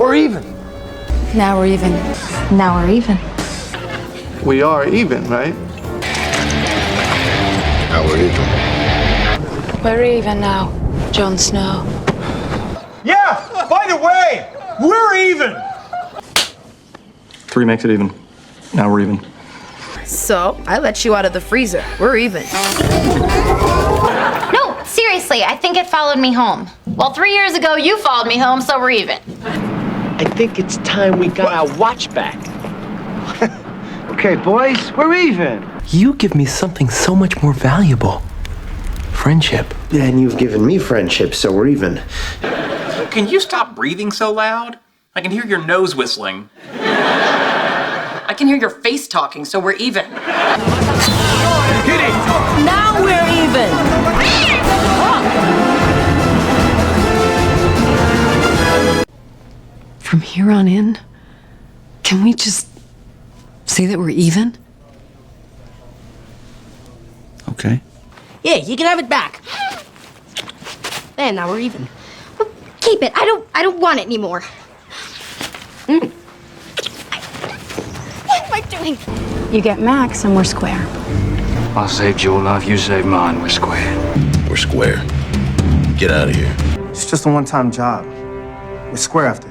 We're even. Now we're even. Now we're even. We are even, right? Now we're even. We're even now, Jon Snow. Yeah, by the way, we're even. 3 makes it even. Now we're even. So, I let you out of the freezer. We're even. No, seriously, I think it followed me home. Well, 3 years ago, you followed me home, so we're even. I think it's time we got our watch back. Okay, boys, we're even. You give me something so much more valuable. Friendship. And you've given me friendship, so we're even. Can you stop breathing so loud? I can hear your nose whistling. I can hear your face talking, so we're even. Hit it! Now we're even. From here on in, can we just say that we're even? Okay. Yeah, you can have it back. And now we're even. Keep it. I don't want it anymore. What am I doing? You get Max and we're square. I saved your life, you saved mine. We're square. We're square. Get out of here. It's just a one-time job. We're square after